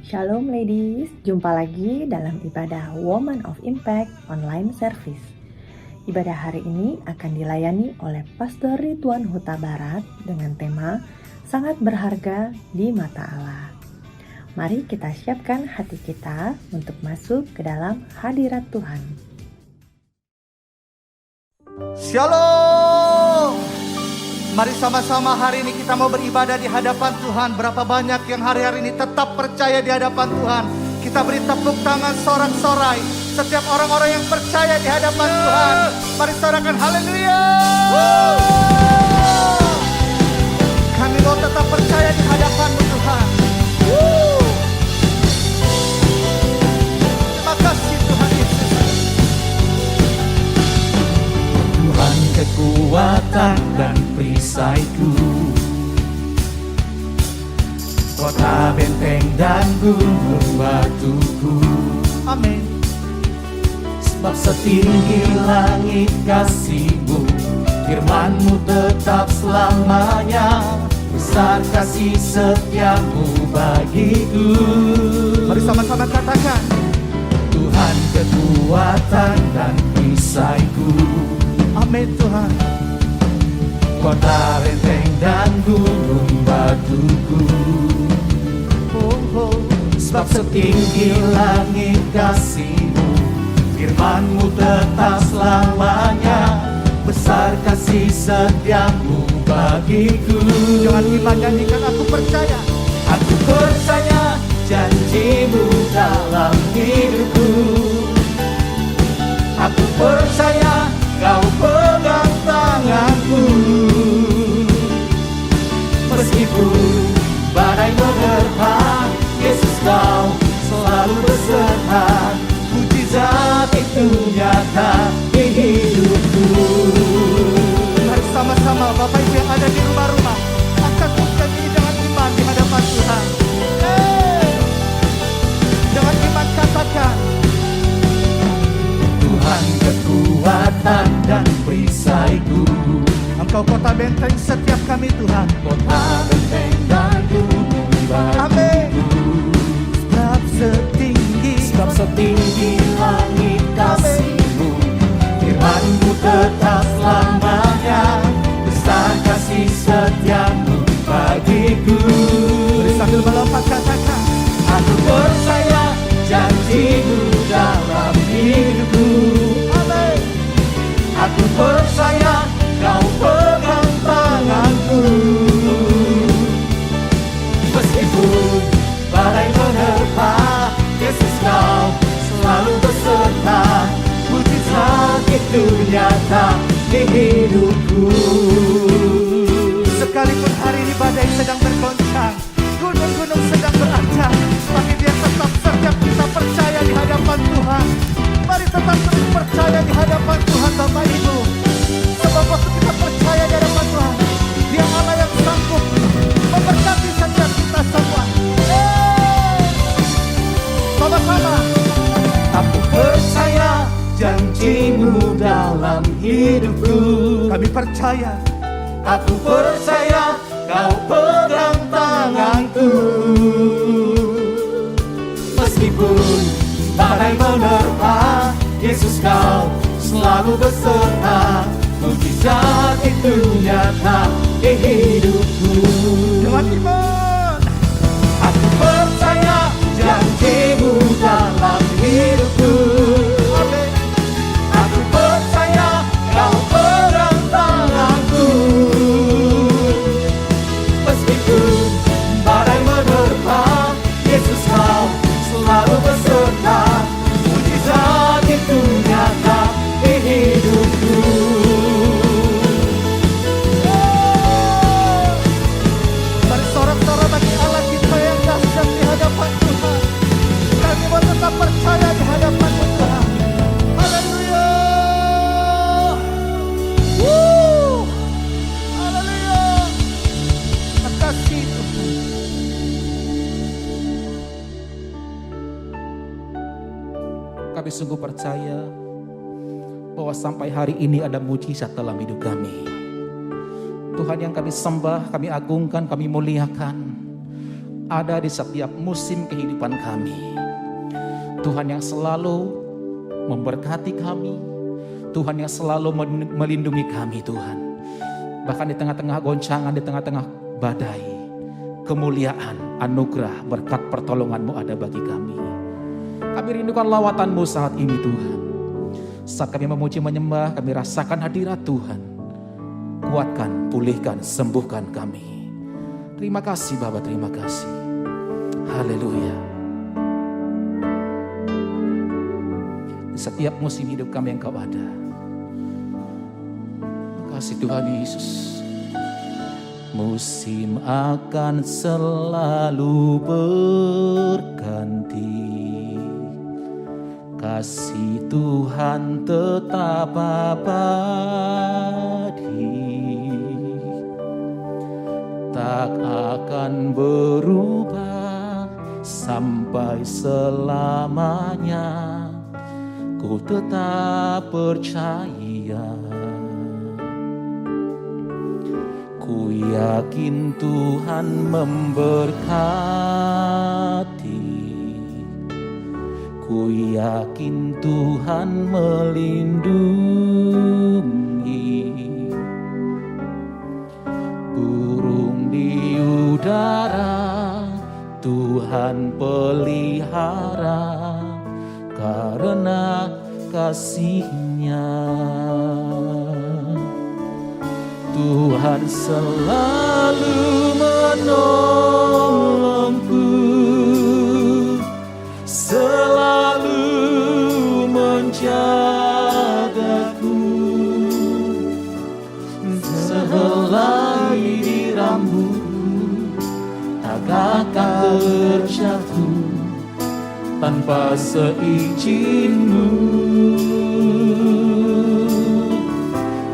Shalom ladies, jumpa lagi dalam ibadah Woman of Impact online service. Ibadah hari ini akan dilayani oleh Pastor Ridwan Huta Barat dengan tema Sangat Berharga di Mata Allah. Mari kita siapkan hati kita untuk masuk ke dalam hadirat Tuhan. Shalom. Mari sama-sama hari ini kita mau beribadah di hadapan Tuhan. Berapa banyak yang hari-hari ini tetap percaya di hadapan Tuhan. Kita beri tepuk tangan sorak-sorai setiap orang-orang yang percaya di hadapan Tuhan. Mari sorakan haleluya. Kami mau tetap percaya di hadapan-Mu Tuhan. Terima kasih Tuhan Yesus. Tuhan kekuatan dan perisaiku, kota benteng dan gunung batuku. Amin. Sebab setinggi langit kasih-Mu, firman-Mu tetap selamanya. Besar kasih setia-Mu bagiku. Mari sama-sama katakan. Tuhan kekuatan dan perisaiku, Amin Tuhan. kota benteng dan gunung batuku. Sebab setinggi langit kasih-Mu, firman-Mu tetap selamanya. Besar kasih setia-Mu bagiku. Jangan iman nyanyikan aku percaya. Aku percaya janji-Mu dalam hidupku. Aku percaya Kau pegang tanganku. Meskipun badai menerpa, Yesus Kau selalu beserta. Mujizat itu nyata di hidupku. Mari sama-sama Bapak Ibu yang ada di rumah-rumah, angkat pujian ini dengan iman di hadapan Tuhan. Dengan iman katakan. Tuhan kekuatan dan perisaiku, Engkau kota benteng setiap kami Tuhan. kota benteng dan gunung Amin. batuku. Sebab setinggi Sebab setinggi langit kasih-Mu, firman-Mu tetap selamanya. Besar kasih setia-Mu bagiku. Beri sambil melompat katakan. Aku percaya janji-Mu dalam hidupku. Amin. Aku percaya Kau pegang tanganku. Meskipun badai menerpa, Yesus Kau selalu beserta. Mujizat itu nyata di hidupku. Sekalipun hari ini badai sedang bergoncang, gunung-gunung sedang berancam, tapi Dia tetap setiap kita percaya di hadapan Tuhan. Mari tetap terus percaya di hadapan Tuhan Bapak Ibu. Sebab waktu kita percaya di hadapan Tuhan, Dia Allah yang sanggup memberkati setiap kita semua. Sama-sama. Aku percaya janji-Mu dalam hidupku. Kami percaya. Aku percaya Kau pegang tanganku. Meskipun badai menerpa, Yesus Kau selalu beserta. Mujizat itu nyata di hidupku. Dengan iman. Aku percaya janji-Mu dalam hidupku. Amin. Aku percaya Kau pegang tanganku. Meskipun badai menerpa, Yesus Kau selalu beserta. Mujizat itu nyata di hidupku. Mari sorak-sorak bagi Allah kita yang dahsyat di hadapan Tuhan. Kami mau tetap percaya di hadapan Tuhan. Haleluya. Haleluya. Terima kasih Tuhan. Kami sungguh percaya bahwa sampai hari ini ada mujizat dalam hidup kami. Tuhan yang kami sembah, kami agungkan, kami muliakan. ada di setiap musim kehidupan kami. Tuhan yang selalu memberkati kami, Tuhan yang selalu melindungi kami Tuhan. Bahkan di tengah-tengah goncangan, di tengah-tengah badai, kemuliaan, anugerah, berkat pertolongan-Mu ada bagi kami. Kami rindukan lawatan-Mu saat ini Tuhan. Saat kami memuji menyembah, kami rasakan hadirat Tuhan. Kuatkan, pulihkan, sembuhkan kami. Terima kasih Bapa, terima kasih. Haleluya. Di setiap musim hidup kami Engkau ada. Terima kasih Tuhan Yesus. Musim akan selalu berganti, kasih Tuhan tetap abadi, tak akan berubah sampai selamanya. Ku tetap percaya, ku yakin Tuhan memberkati, ku yakin Tuhan melindungi. Burung di udara Tuhan pelihara, karena kasih-Nya. Tuhan selalu menolongku, selalu menjagaku. Sehelai di rambutku tak akan terjatuh tanpa seizin-Mu.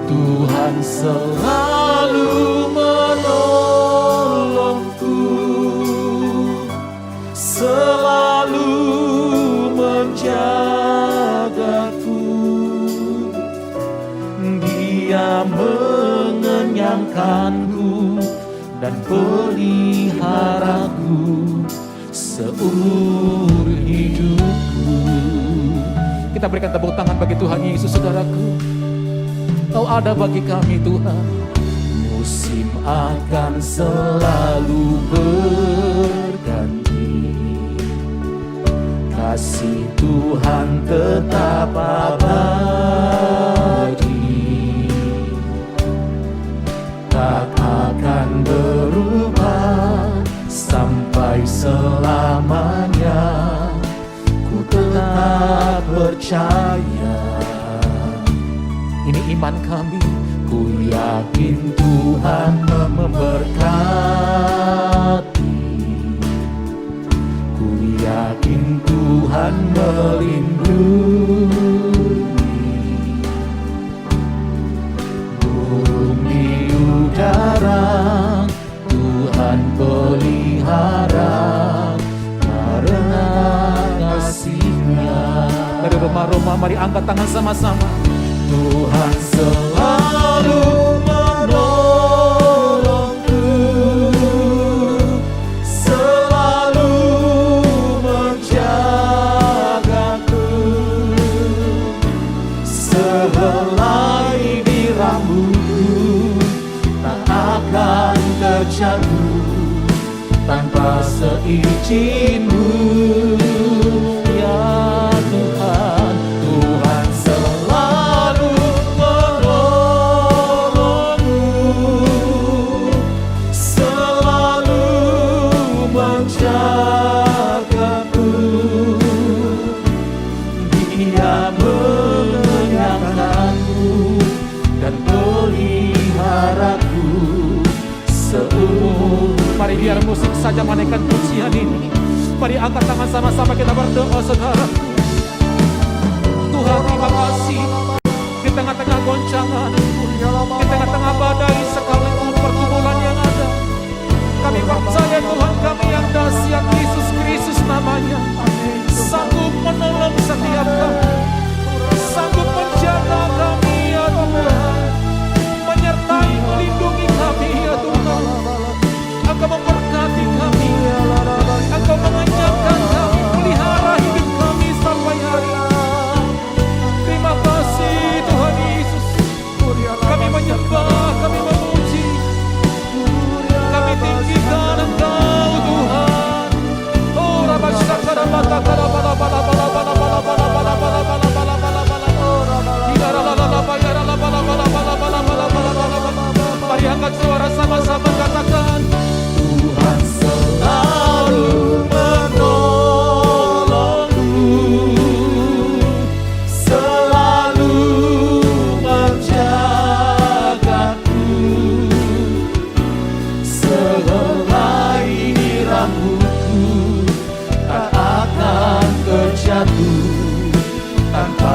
Tuhan selalu menolongku, selalu menjagaku. Dia mengenyangkanku dan peliharaku seumur hidupku. Kita berikan tepuk tangan bagi Tuhan Yesus, saudaraku. Kau ada bagi kami Tuhan. Musim akan selalu berganti, kasih Tuhan tetap abadi, tak akan berubah sampai selamanya. Ku tetap percaya, ini iman kami. Ku yakin Tuhan memberkati, ku yakin Tuhan melindungi. Burung di udara Tuhan pelihara, karena kasih-Nya. Dari rumah-rumah mari angkat tangan sama-sama. Tuhan selalu menolongku, selalu menjagaku. Sehelai di rambutku tak akan terjatuh tanpa seizin-Mu. Ya Tuhan, Tuhan selalu menolongku, selalu menjagaku. Dia mengenyangkanku dan peliharaku seumur. Mari biar musik saja menaikkan pujian ini. Mari angkat tangan sama-sama kita berdoa, saudaraku. Tuhan terima kasih. Di tengah-tengah goncangan, di tengah-tengah badai sekalipun pergumulan yang ada, kami percaya Tuhan kami yang dahsyat, Yesus Kristus namanya, sanggup menolong setiap kami, sanggup menjaga kami ya Tuhan, menyertai melindungi kami ya Tuhan. Engkau memberkati kami,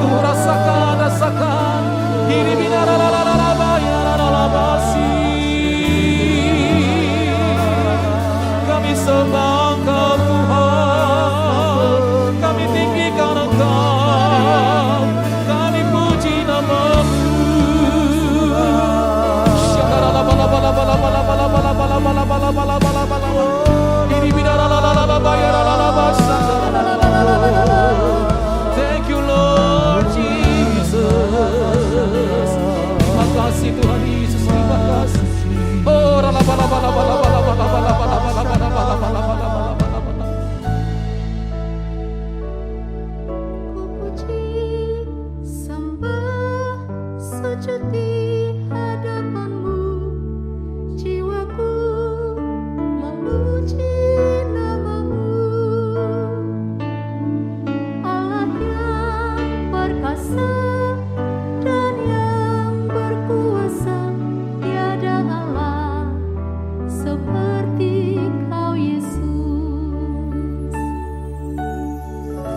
Ku rasakan, rasakan. Diri binararararabasi. Kami sembah Engkau Tuhan, kami tinggikan Engkau, kami puji nama-Mu. Thank you Lord Jesus. Terima kasih Tuhan Yesus, terima kasih. Oh, Ku puji, sembah, sujud di hadapan-Mu. Jiwaku memuji nama-Mu. Allah yang perkasa dan yang berkuasa, tiada Allah seperti Kau Yesus.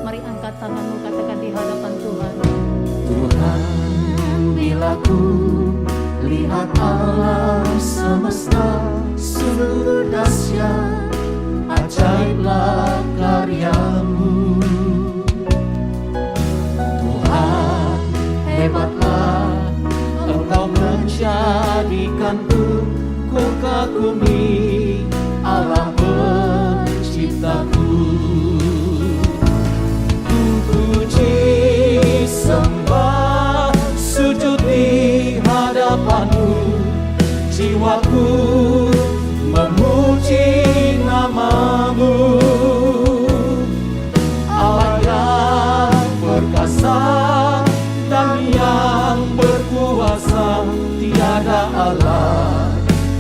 Mari angkat tanganmu, katakan di hadapan Tuhan. Tuhan, bila ku lihat alam semesta, sungguh dahsyat, ajaiblah karya-Mu. Tuhan, hebatlah Engkau menjadikanku ku kagumi Allah penciptaku. Ku puji, sembah, sujud di hadapan-Mu. Jiwaku memuji nama-Mu. Allah yang perkasa dan yang berkuasa, tiada Allah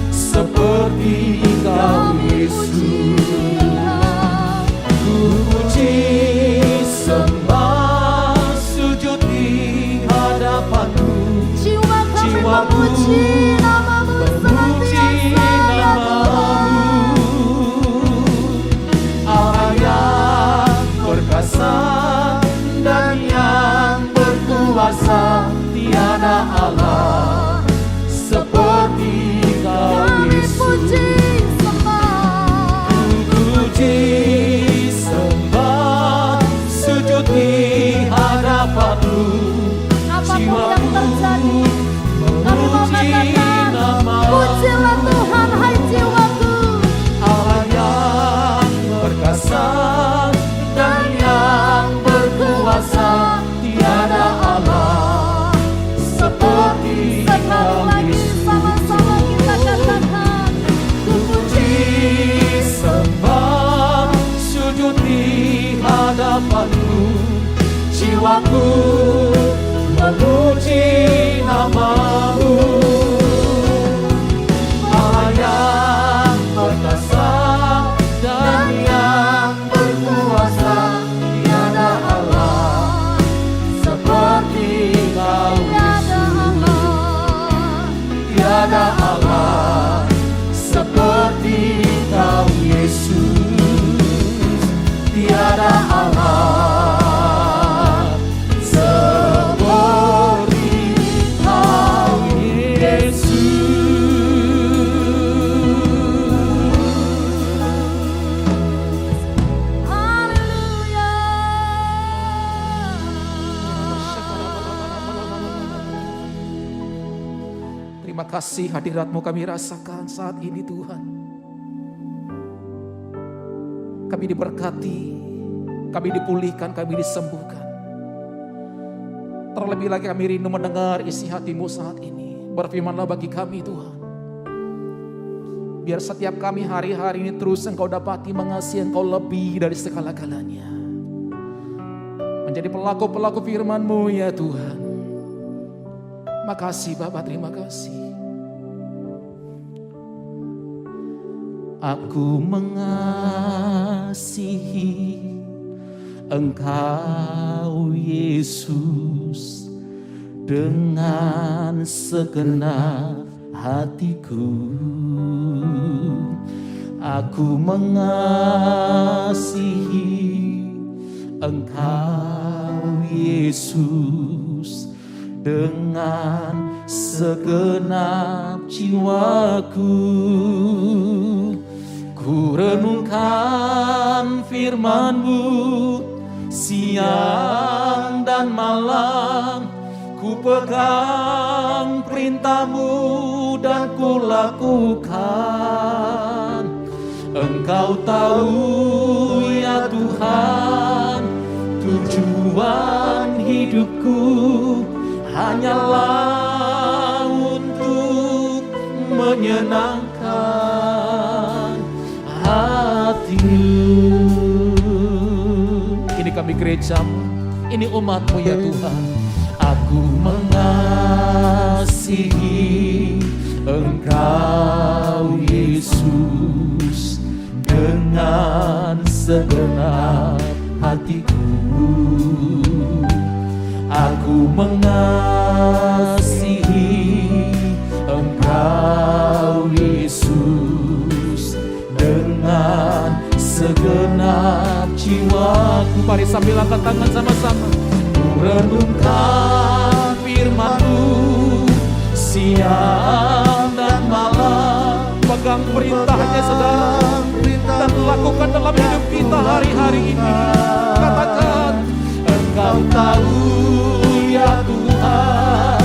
seperti Kau Yesus. Ku puji, sembah, sujud di hadapan-Mu. Jiwaku Jiwaku memuji nama-Mu memuji senantiasa, ya nama-Mu. Allah yang perkasa dan yang berkuasa, tiada Allah seperti Kau Kami Yesus. puji, sembah. Puji, sembah, sujud di hadapan-Mu. Apapun yang terjadi, kami mau Memuji katakan, nama-Mu. pujilah Tuhan, hai jiwaku. Allah yang perkasa dan yang berkuasa, tiada Allah seperti Sekali Kau lagi Yesus. sama-sama kita katakan, ku puji, Sembah, sujud di hadapan-Mu. Jiwaku memuji, nama-Mu. Allah yang Kau Yesus, tiada Allah seperti Kau Yesus. Haleluya. Terima kasih hadirat-Mu kami rasakan saat ini Tuhan. Kami diberkati, kami dipulihkan, kami disembuhkan. Terlebih lagi kami rindu mendengar isi hati-Mu saat ini. Berfirmanlah bagi kami Tuhan. Biar setiap kami hari-hari ini terus Engkau dapati mengasihi Engkau lebih dari segala-galanya. Menjadi pelaku-pelaku firman-Mu ya Tuhan. Makasih Bapa, terima kasih. Aku mengasihi Engkau Yesus dengan segenap hatiku. Aku mengasihi Engkau Yesus dengan segenap jiwaku. Ku renungkan firman-Mu siang dan malam. Ku pegang perintah-Mu dan ku lakukan. Engkau tahu ya Tuhan, tujuan hidupku hanyalah untuk menyenangkan hati-Mu. Ini kami gereja-Mu, ini umat-Mu ya Tuhan. Aku mengasihi Engkau Yesus dengan segenap hatiku. Aku mengasihi Engkau Yesus dengan segenap jiwaku. Mari sambil angkat tangan sama-sama. Ku renungkan firman-Mu siang dan malam. Pegang perintahnya saudara dan lakukan dalam hidup kita hari-hari ini. Katakan, Engkau tahu ya Tuhan,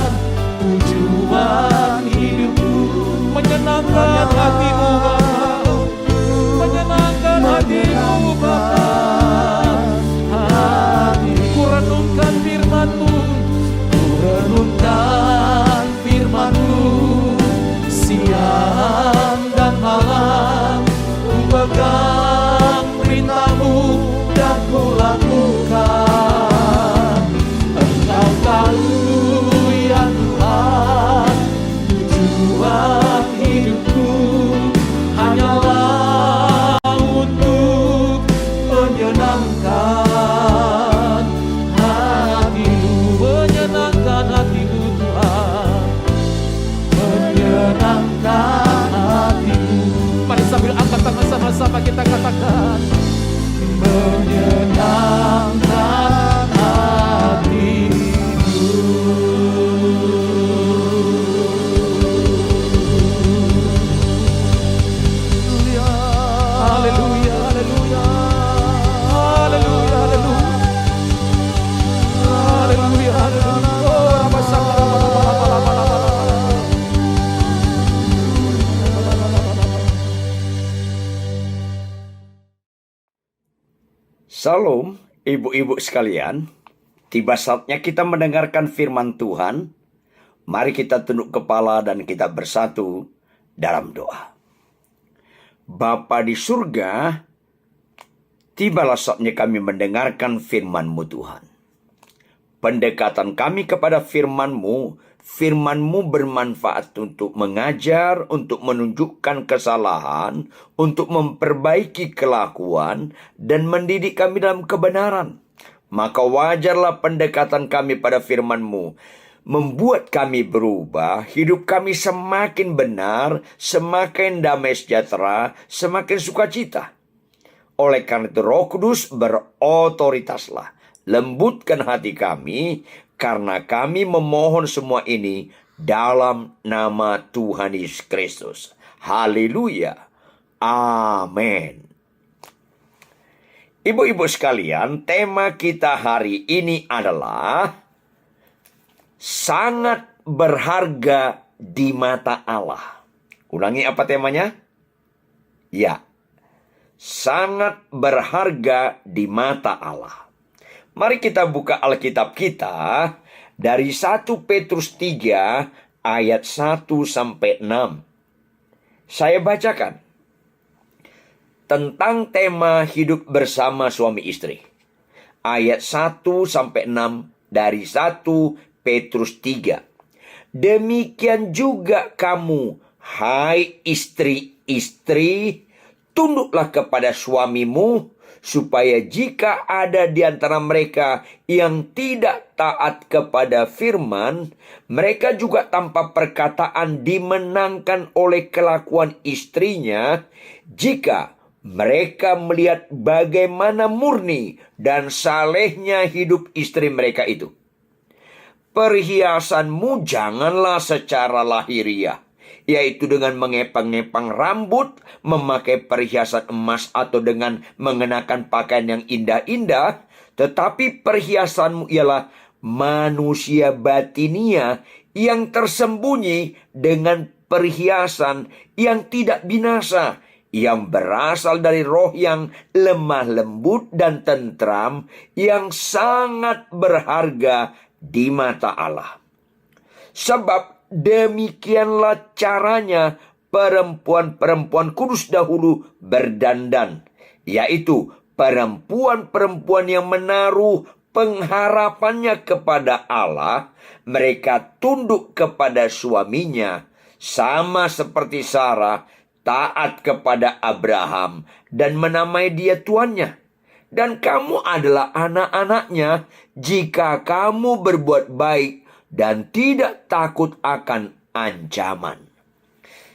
tujuan hidupku menyenangkan hati-Mu Bapa, menyenangkan hati-Mu Bapa. Ku renungkan firman-Mu, ku renungkan firman-Mu siang dan malam. Ku pegang perintah-Mu dan ku lakukan. Engkau tahu ya Tuhan, tujuan hidupku hanyalah untuk menyenangkan hati-Mu, menyenangkan hati-Mu Tuhan, menyenangkan hati-Mu. Mari sambil angkat tangan sama-sama kita katakan, menyenangkan hati-Mu. Haleluya, haleluya, haleluya, haleluya, haleluya, haleluya. Oh, Rabbasaka, Salam, ibu-ibu sekalian. Tiba saatnya kita mendengarkan firman Tuhan. Mari kita tunduk kepala dan kita bersatu dalam doa. Bapa di surga, tibalah saatnya kami mendengarkan firman-Mu Tuhan. Pendekatan kami kepada firman-Mu, firman-Mu bermanfaat untuk mengajar, untuk menunjukkan kesalahan, untuk memperbaiki kelakuan, dan mendidik kami dalam kebenaran. Maka wajarlah pendekatan kami pada firman-Mu membuat kami berubah, hidup kami semakin benar, semakin damai sejahtera, semakin sukacita. Oleh karena itu Roh Kudus berotoritaslah. Lembutkan hati kami, karena kami memohon semua ini dalam nama Tuhan Yesus Kristus. Haleluya. Amin. Ibu-ibu sekalian, tema kita hari ini adalah sangat berharga di mata Allah. Ulangi apa temanya? Ya, sangat berharga di mata Allah. Mari kita buka Alkitab kita dari 1 Petrus 3 ayat 1 sampai 6. Saya bacakan tentang tema hidup bersama suami istri. Ayat 1 sampai 6 dari 1 Petrus 3. Demikian juga kamu, hai istri-istri, tunduklah kepada suamimu, supaya jika ada di antara mereka yang tidak taat kepada firman, mereka juga tanpa perkataan dimenangkan oleh kelakuan istrinya, jika mereka melihat bagaimana murni dan salehnya hidup istri mereka itu. Perhiasanmu janganlah secara lahiriah, yaitu dengan mengepang-ngepang rambut, memakai perhiasan emas, atau dengan mengenakan pakaian yang indah-indah. Tetapi perhiasanmu ialah manusia batinia yang tersembunyi dengan perhiasan yang tidak binasa, yang berasal dari roh yang lemah lembut dan tentram, yang sangat berharga di mata Allah. Sebab demikianlah caranya perempuan-perempuan kudus dahulu berdandan, yaitu perempuan-perempuan yang menaruh pengharapannya kepada Allah. Mereka tunduk kepada suaminya, sama seperti Sarah taat kepada Abraham dan menamai dia tuannya. Dan kamu adalah anak-anaknya jika kamu berbuat baik dan tidak takut akan ancaman.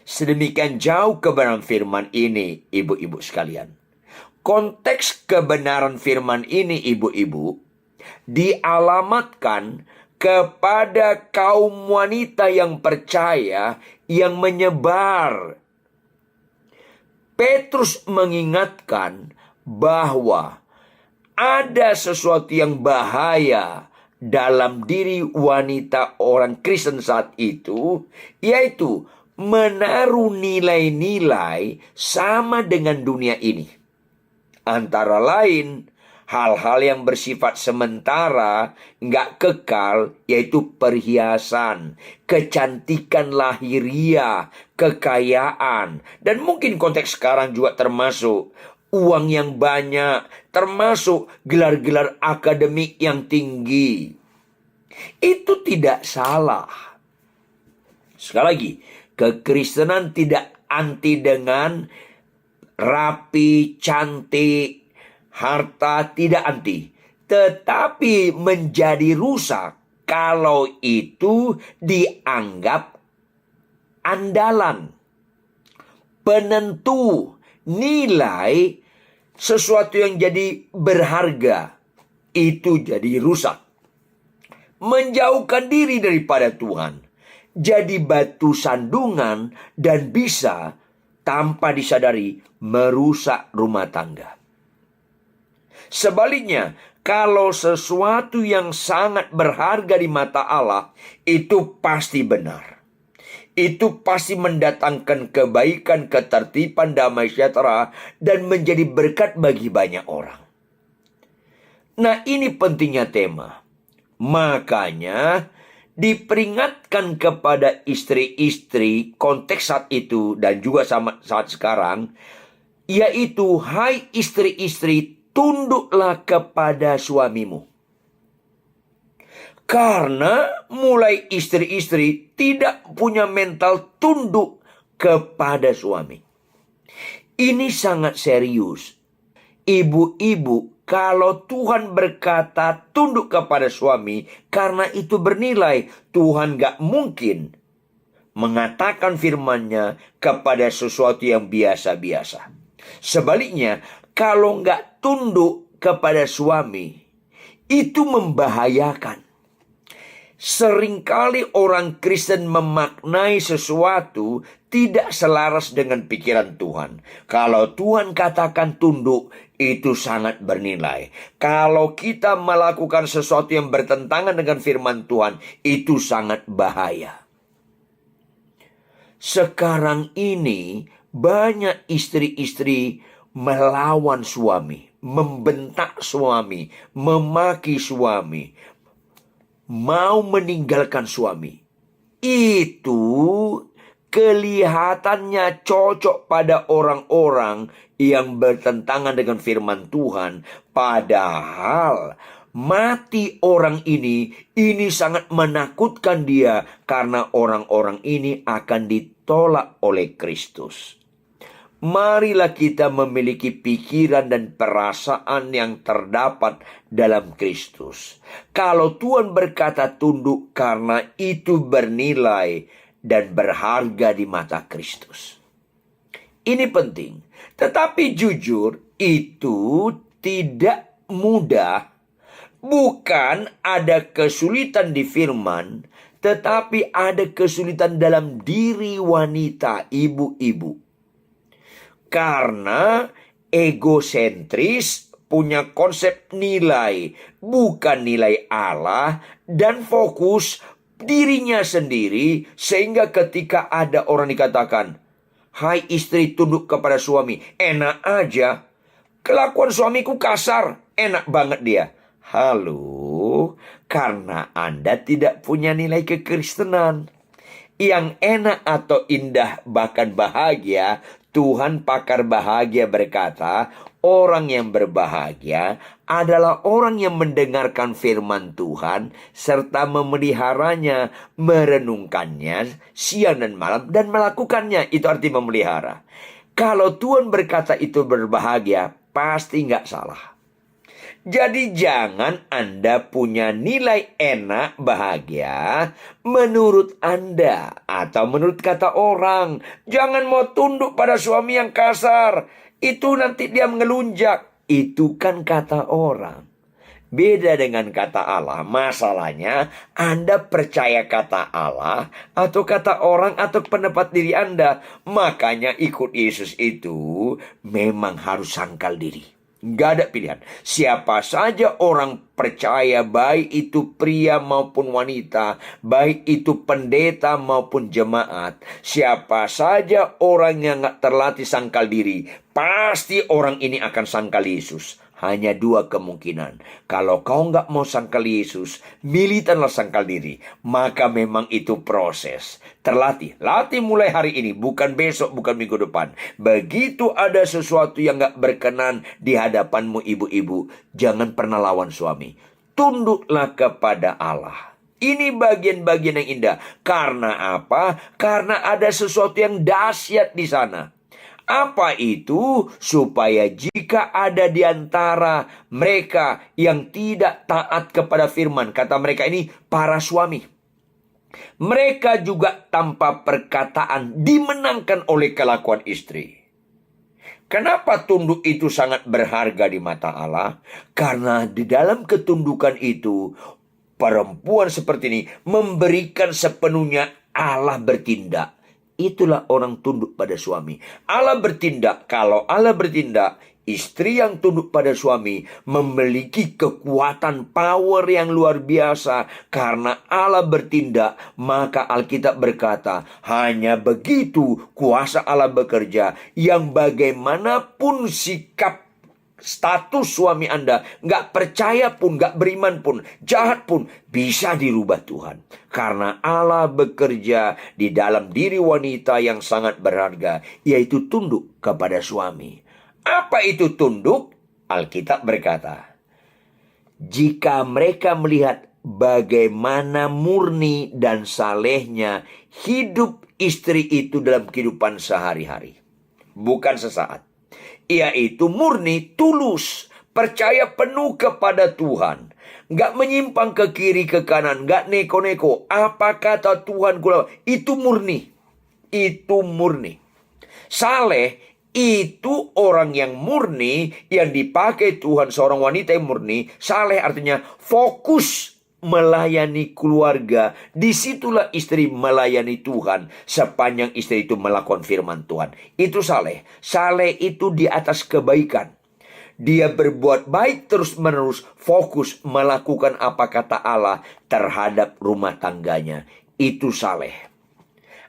Sedemikian jauh kebenaran firman ini, ibu-ibu sekalian. Konteks kebenaran firman ini, ibu-ibu, dialamatkan kepada kaum wanita yang percaya yang menyebar. Petrus mengingatkan bahwa ada sesuatu yang bahaya dalam diri wanita orang Kristen saat itu, yaitu menaruh nilai-nilai sama dengan dunia ini. Antara lain, hal-hal yang bersifat sementara, nggak kekal, yaitu perhiasan, kecantikan lahiriah, kekayaan, dan mungkin konteks sekarang juga termasuk uang yang banyak, termasuk gelar-gelar akademik yang tinggi. Itu tidak salah. Sekali lagi, kekristenan tidak anti dengan rapi, cantik, harta, tidak anti. Tetapi menjadi rusak kalau itu dianggap andalan, penentu nilai. Sesuatu yang jadi berharga itu jadi rusak. Menjauhkan diri daripada Tuhan, jadi batu sandungan, dan bisa tanpa disadari merusak rumah tangga. Sebaliknya, kalau sesuatu yang sangat berharga di mata Allah, itu pasti benar. Itu pasti mendatangkan kebaikan, ketertiban, damai sejahtera, dan menjadi berkat bagi banyak orang. Nah, ini pentingnya tema. Makanya diperingatkan kepada istri-istri konteks saat itu dan juga saat sekarang, yaitu, hai istri-istri, tunduklah kepada suamimu. Karena mulai istri-istri tidak punya mental tunduk kepada suami. Ini sangat serius. Ibu-ibu Kalau Tuhan berkata tunduk kepada suami karena itu bernilai, Tuhan gak mungkin mengatakan firman-Nya kepada sesuatu yang biasa-biasa. Sebaliknya, kalau gak tunduk kepada suami, itu membahayakan. Seringkali orang Kristen memaknai sesuatu tidak selaras dengan pikiran Tuhan. Kalau Tuhan katakan tunduk, itu sangat bernilai. Kalau kita melakukan sesuatu yang bertentangan dengan firman Tuhan, itu sangat bahaya. Sekarang ini banyak istri-istri melawan suami, membentak suami, memaki suami, mau meninggalkan suami. Itu kelihatannya cocok pada orang-orang yang bertentangan dengan firman Tuhan. Padahal mati orang ini sangat menakutkan dia karena orang-orang ini akan ditolak oleh Kristus. Marilah kita memiliki pikiran dan perasaan yang terdapat dalam Kristus. Kalau Tuhan berkata tunduk karena itu bernilai dan berharga di mata Kristus. Ini penting. Tetapi jujur, itu tidak mudah. Bukan ada kesulitan di firman, tetapi ada kesulitan dalam diri wanita, ibu-ibu. Karena egosentris, punya konsep nilai, bukan nilai Allah, dan fokus dirinya sendiri, sehingga ketika ada orang dikatakan, "Hai istri, tunduk kepada suami," enak aja. Kelakuan suamiku kasar, enak banget dia. Halo, karena Anda tidak punya nilai kekristenan. Yang enak atau indah bahkan bahagia, Tuhan pakar bahagia berkata, orang yang berbahagia adalah orang yang mendengarkan firman Tuhan serta memeliharanya, merenungkannya siang dan malam dan melakukannya. Itu arti memelihara. Kalau Tuhan berkata itu berbahagia, pasti nggak salah. Jadi jangan Anda punya nilai enak bahagia menurut Anda atau menurut kata orang. Jangan mau tunduk pada suami yang kasar. Itu nanti dia mengelunjak. Itu kan kata orang. Beda dengan kata Allah. Masalahnya Anda percaya kata Allah atau kata orang atau pendapat diri Anda. Makanya ikut Yesus itu memang harus sangkal diri. Gak ada pilihan. Siapa saja orang percaya, baik itu pria maupun wanita, baik itu pendeta maupun jemaat, siapa saja orang yang gak terlatih sangkal diri, pasti orang ini akan sangkal Yesus. Hanya dua kemungkinan. Kalau kau nggak mau sangkal Yesus, militanlah sangkal diri. Maka memang itu proses. Terlatih. Latih mulai hari ini. Bukan besok, bukan minggu depan. Begitu ada sesuatu yang nggak berkenan di hadapanmu ibu-ibu, jangan pernah lawan suami. Tunduklah kepada Allah. Ini bagian-bagian yang indah. Karena apa? Karena ada sesuatu yang dahsyat di sana. Apa itu? Supaya jika ada di antara mereka yang tidak taat kepada firman, kata mereka ini para suami, mereka juga tanpa perkataan dimenangkan oleh kelakuan istri. Kenapa tunduk itu sangat berharga di mata Allah? Karena di dalam ketundukan itu, perempuan seperti ini memberikan sepenuhnya Allah bertindak. Itulah orang tunduk pada suami. Allah bertindak. Kalau Allah bertindak, istri yang tunduk pada suami memiliki kekuatan power yang luar biasa. Karena Allah bertindak, maka Alkitab berkata, hanya begitu kuasa Allah bekerja. Yang bagaimanapun sikap status suami Anda, gak percaya pun, gak beriman pun, jahat pun, bisa dirubah Tuhan. Karena Allah bekerja di dalam diri wanita yang sangat berharga, yaitu tunduk kepada suami. Apa itu tunduk? Alkitab berkata, jika mereka melihat bagaimana murni dan salehnya hidup istri itu dalam kehidupan sehari-hari. Bukan sesaat. Yaitu murni, tulus, percaya penuh kepada Tuhan, nggak menyimpang ke kiri ke kanan, nggak neko-neko, apa kata Tuhan kulakukan, itu murni. Itu murni. Saleh itu orang yang murni, yang dipakai Tuhan, seorang wanita yang murni. Saleh artinya fokus melayani keluarga. Disitulah istri melayani Tuhan sepanjang istri itu melakukan firman Tuhan. Itu saleh. Saleh itu di atas kebaikan. Dia berbuat baik terus-menerus, fokus melakukan apa kata Allah terhadap rumah tangganya. Itu saleh.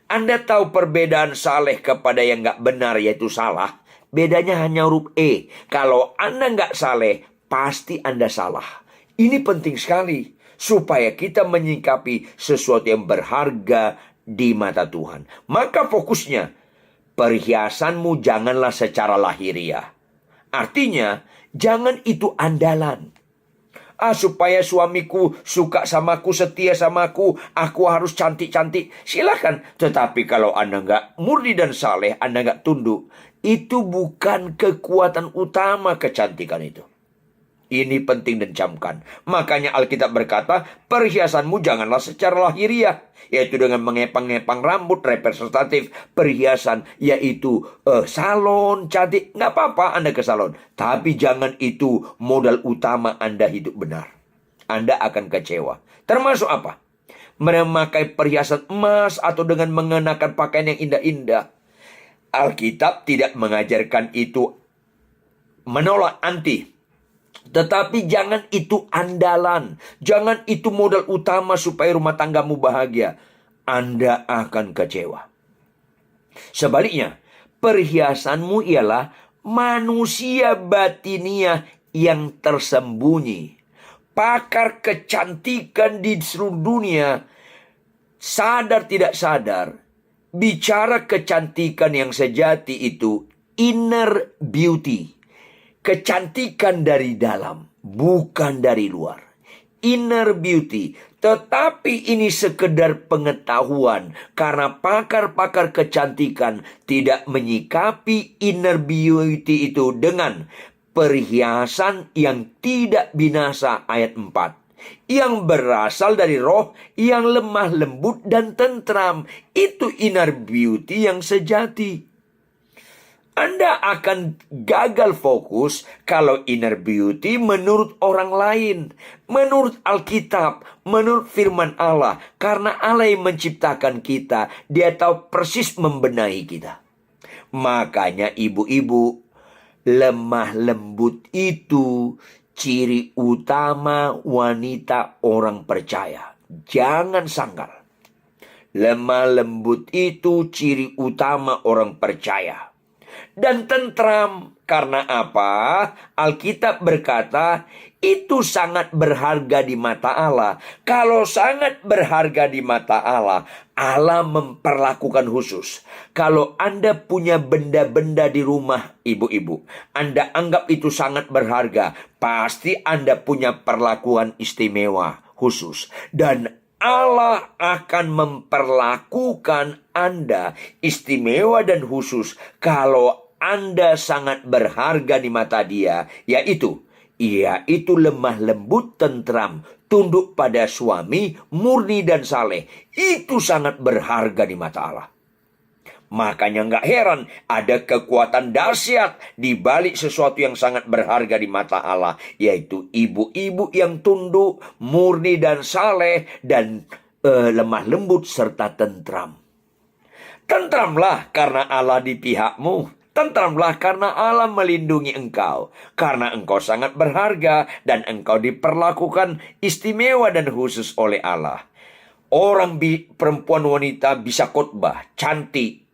Anda tahu perbedaan saleh kepada yang nggak benar, yaitu salah? Bedanya hanya huruf E. Kalau Anda nggak saleh, pasti Anda salah. Ini penting sekali, supaya kita menyikapi sesuatu yang berharga di mata Tuhan. Maka fokusnya, perhiasanmu janganlah secara lahiriah. Artinya, jangan itu andalan. Supaya suamiku suka samaku, setia samaku, aku harus cantik-cantik. Silakan. Tetapi kalau Anda nggak murni dan saleh, Anda nggak tunduk, itu bukan kekuatan utama kecantikan itu. Ini penting dan camkan. Makanya Alkitab berkata, perhiasanmu janganlah secara lahiriah, yaitu dengan mengepang-ngepang rambut, representatif perhiasan, yaitu salon, cantik. Nggak apa-apa Anda ke salon, tapi jangan itu modal utama Anda hidup benar. Anda akan kecewa. Termasuk apa? Memakai perhiasan emas atau dengan mengenakan pakaian yang indah-indah. Alkitab tidak mengajarkan itu, menolak, anti. Tetapi jangan itu andalan. Jangan itu modal utama supaya rumah tanggamu bahagia. Anda akan kecewa. Sebaliknya, perhiasanmu ialah manusia batiniah yang tersembunyi. Pakar kecantikan di seluruh dunia, sadar tidak sadar, bicara kecantikan yang sejati itu inner beauty. Kecantikan dari dalam, bukan dari luar. Inner beauty. Tetapi ini sekedar pengetahuan. Karena pakar-pakar kecantikan tidak menyikapi inner beauty itu dengan perhiasan yang tidak binasa, ayat 4. Yang berasal dari roh yang lemah lembut dan tentram. Itu inner beauty yang sejati. Anda akan gagal fokus kalau inner beauty menurut orang lain, menurut Alkitab, menurut firman Allah. Karena Allah yang menciptakan kita, Dia tahu persis membenahi kita. Makanya ibu-ibu, lemah lembut itu ciri utama wanita orang percaya. Jangan sangkal. Lemah lembut itu ciri utama orang percaya. Dan tentram. Karena apa? Alkitab berkata, itu sangat berharga di mata Allah. Kalau sangat berharga di mata Allah, Allah memperlakukan khusus. Kalau Anda punya benda-benda di rumah, ibu-ibu, Anda anggap itu sangat berharga, pasti Anda punya perlakuan istimewa khusus. Dan Allah akan memperlakukan Anda istimewa dan khusus kalau Anda sangat berharga di mata Dia, yaitu lemah lembut, tentram, tunduk pada suami, murni dan saleh. Itu sangat berharga di mata Allah. Makanya nggak heran ada kekuatan dahsyat di balik sesuatu yang sangat berharga di mata Allah, yaitu ibu-ibu yang tunduk, murni dan saleh, dan lemah lembut serta tentram. Tentramlah karena Allah di pihakmu. Tentramlah karena Allah melindungi engkau. Karena engkau sangat berharga dan engkau diperlakukan istimewa dan khusus oleh Allah. Orang perempuan wanita bisa khotbah, cantik,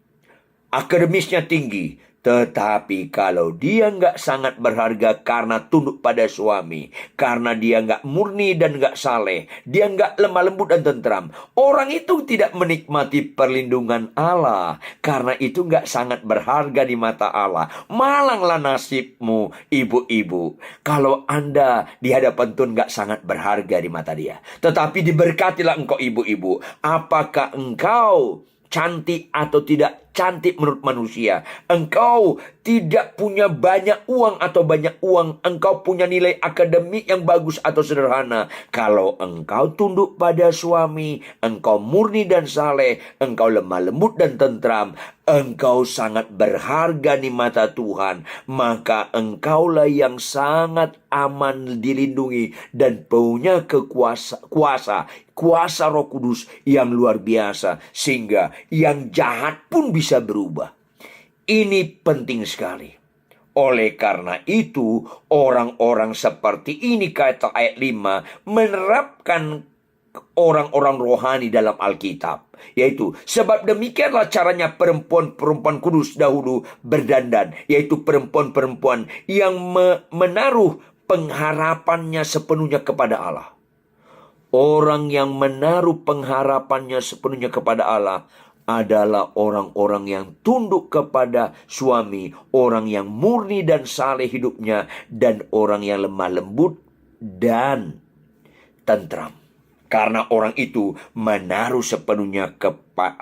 akademisnya tinggi. Tetapi kalau dia nggak sangat berharga karena tunduk pada suami, karena dia nggak murni dan nggak saleh, dia nggak lemah lembut dan tentram, orang itu tidak menikmati perlindungan Allah. Karena itu nggak sangat berharga di mata Allah. Malanglah nasibmu, ibu-ibu, kalau Anda di hadapan Tuhan nggak sangat berharga di mata Dia. Tetapi diberkatilah engkau, ibu-ibu. Apakah engkau cantik atau tidak, cantik menurut manusia. Engkau tidak punya banyak uang atau banyak uang. Engkau punya nilai akademik yang bagus atau sederhana. Kalau engkau tunduk pada suami, engkau murni dan saleh, engkau lemah lembut dan tentram, engkau sangat berharga di mata Tuhan. Maka engkaulah yang sangat aman dilindungi dan punya kuasa Roh Kudus yang luar biasa, sehingga yang jahat pun bisa berubah. Ini penting sekali. Oleh karena itu, orang-orang seperti ini, kata ayat 5, menerapkan orang-orang rohani dalam Alkitab. Yaitu, sebab demikianlah caranya perempuan-perempuan kudus dahulu berdandan. Yaitu perempuan-perempuan yang menaruh pengharapannya sepenuhnya kepada Allah. Orang yang menaruh pengharapannya sepenuhnya kepada Allah adalah orang-orang yang tunduk kepada suami, orang yang murni dan saleh hidupnya, dan orang yang lemah lembut dan tentram. Karena orang itu menaruh sepenuhnya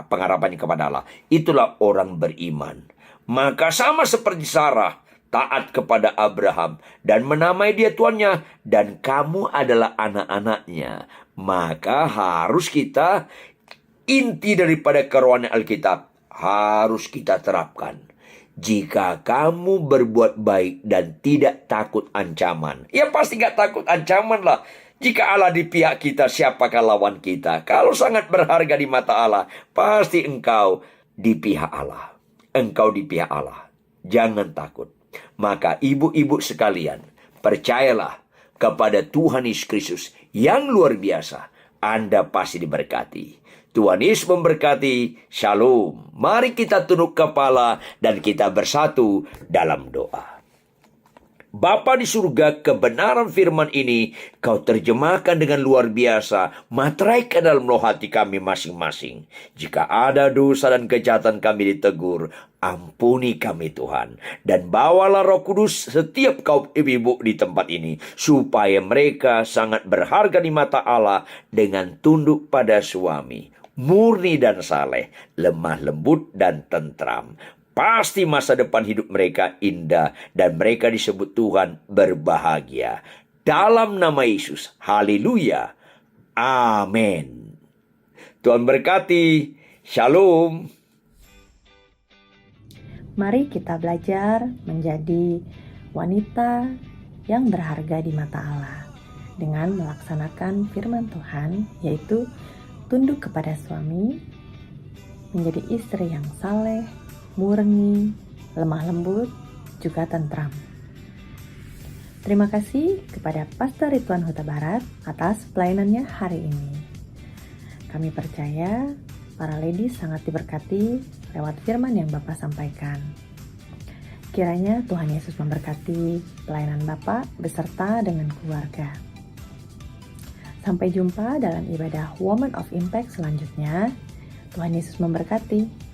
pengharapannya kepada Allah. Itulah orang beriman. Maka sama seperti Sarah, taat kepada Abraham dan menamai dia tuannya, dan kamu adalah anak-anaknya. Maka harus kita, inti daripada kerohanian Alkitab harus kita terapkan. Jika kamu berbuat baik dan tidak takut ancaman. Ya pasti gak takut ancaman lah. Jika Allah di pihak kita, siapakah lawan kita? Kalau sangat berharga di mata Allah, pasti engkau di pihak Allah. Engkau di pihak Allah. Jangan takut. Maka ibu-ibu sekalian, percayalah kepada Tuhan Yesus Kristus yang luar biasa. Anda pasti diberkati. Tuhan Yesus memberkati. Shalom. Mari kita tunduk kepala dan kita bersatu dalam doa. Bapa di surga, kebenaran firman ini kau terjemahkan dengan luar biasa. Materaikan dalam roh hati kami masing-masing. Jika ada dosa dan kejahatan kami ditegur, ampuni kami Tuhan. Dan bawalah Roh Kudus setiap kaum ibu-ibu di tempat ini, supaya mereka sangat berharga di mata Allah dengan tunduk pada suami, murni dan saleh, lemah lembut dan tentram. Pasti masa depan hidup mereka indah dan mereka disebut Tuhan berbahagia. Dalam nama Yesus. Haleluya. Amin. Tuhan berkati. Shalom. Mari kita belajar menjadi wanita yang berharga di mata Allah dengan melaksanakan firman Tuhan, yaitu tunduk kepada suami, menjadi istri yang saleh, murni, lemah lembut, juga tentram. Terima kasih kepada Pastor Ridwan Huta Barat atas pelayanannya hari ini. Kami percaya para ladies sangat diberkati lewat firman yang Bapak sampaikan. Kiranya Tuhan Yesus memberkati pelayanan Bapak beserta dengan keluarga. Sampai jumpa dalam ibadah Woman of Impact selanjutnya. Tuhan Yesus memberkati.